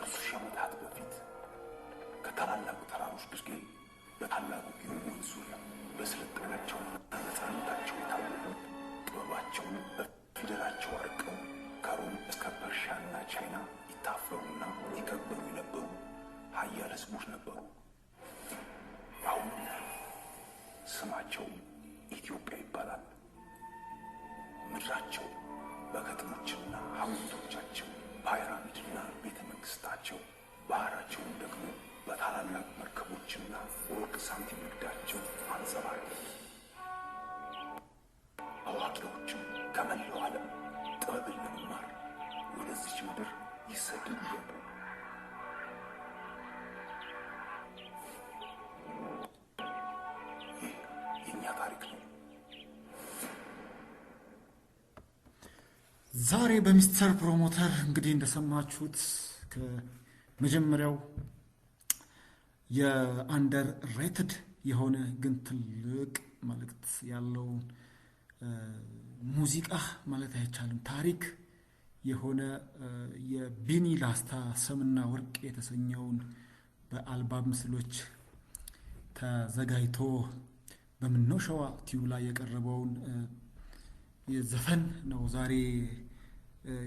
ከ1000 ዓመታት በፊት ከታላላቁ ተራሮች ግርጌ በታላቁ ጊዮን ዙሪያ በስልጣኔያቸው ነፃነታቸው የታወቁ ጥበባቸውን በፊደላቸው አርቀው ከሮም እስከ ፐርሺያና ቻይና ይታፈሩና ይከበሩ የነበሩ ሀያል ህዝቦች ነበሩ። አሁን ስማቸው ኢትዮጵያ ይባላል። ምድራቸው በከተሞችና ሐውልቶቻቸው፣ ፒራሚድና ቤተ መንግስታቸው፣ ባህራቸውን ደግሞ በታላላቅ መርከቦችና ወርቅ ሳንቲም ንግዳቸው አንጸባረቁ። አዋቂዎችም ከመላው ዓለም ጥበብን ለመማር ወደዚች ምድር ይሰደዱ ነበር። ይህ የእኛ ታሪክ ነው። ዛሬ በሚስተር ፕሮሞተር እንግዲህ እንደሰማችሁት ከመጀመሪያው የአንደር ሬትድ የሆነ ግን ትልቅ መልእክት ያለው ሙዚቃ ማለት አይቻልም ታሪክ የሆነ የቢኒ ላስታ ሰምና ወርቅ የተሰኘውን በአልበም ምስሎች ተዘጋጅቶ በምነው ሸዋ ቲዩብ ላይ የቀረበውን የዘፈን ነው ዛሬ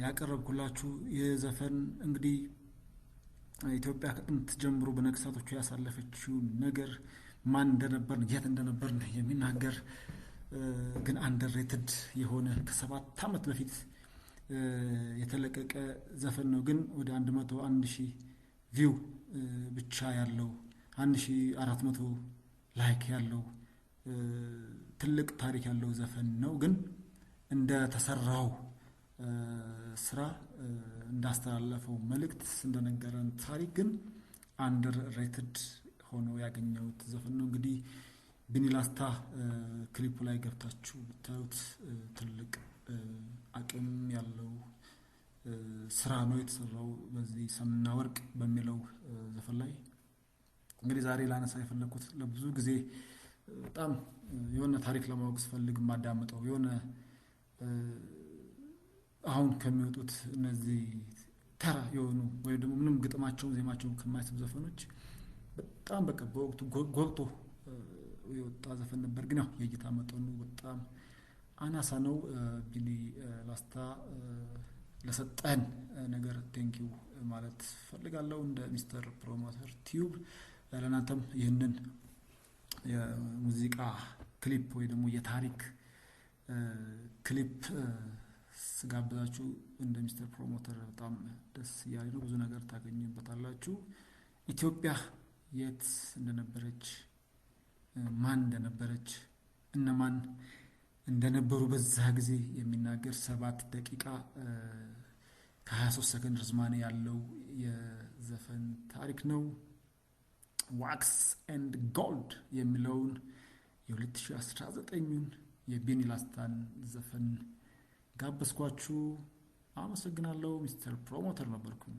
ያቀረብኩላችሁ። የዘፈን እንግዲህ ኢትዮጵያ ከጥንት ጀምሮ በነገስታቶቹ ያሳለፈችው ነገር ማን እንደነበር የት እንደነበር የሚናገር ግን አንደርሬትድ የሆነ ከ7 ዓመት በፊት የተለቀቀ ዘፈን ነው። ግን ወደ 101,000 ቪው ብቻ ያለው 1400 ላይክ ያለው ትልቅ ታሪክ ያለው ዘፈን ነው። ግን እንደ ተሰራው ስራ እንዳስተላለፈው መልእክት እንደነገረን ታሪክ ግን አንደርሬትድ ሆኖ ያገኘሁት ዘፈን ነው። እንግዲህ ቢኒ ላስታ ክሊፑ ላይ ገብታችሁ ብታዩት ትልቅ አቅም ያለው ስራ ነው የተሰራው በዚህ ሰምና ወርቅ በሚለው ዘፈን ላይ። እንግዲህ ዛሬ ላነሳ የፈለኩት ለብዙ ጊዜ በጣም የሆነ ታሪክ ለማወቅ ስፈልግ ማዳመጠው የሆነ አሁን ከሚወጡት እነዚህ ተራ የሆኑ ወይ ደግሞ ምንም ግጥማቸው ዜማቸው ከማይስብ ዘፈኖች በጣም በቃ በወቅቱ ጎልቶ የወጣ ዘፈን ነበር። ግን ያው የእይታ መጠኑ በጣም አናሳ ነው። ቢኒ ላስታ ለሰጠን ነገር ቴንኪው ማለት ፈልጋለሁ። እንደ ሚስተር ፕሮሞተር ቲዩብ ለናንተም ይህንን የሙዚቃ ክሊፕ ወይ ደግሞ የታሪክ ክሊፕ ስጋብዛችሁ እንደ ሚስተር ፕሮሞተር በጣም ደስ ያለ ነው። ብዙ ነገር ታገኙበታላችሁ። ኢትዮጵያ የት እንደነበረች ማን እንደነበረች እነማን እንደነበሩ በዛ ጊዜ የሚናገር 7 ደቂቃ ከ23 ሰከንድ ርዝማኔ ያለው የዘፈን ታሪክ ነው። ዋክስ ኤንድ ጎልድ የሚለውን የ2019ን የቢኒ ላስታን ዘፈን ጋበዝኳችሁ። አመሰግናለሁ። ሚስተር ፕሮሞተር ነበርኩኝ።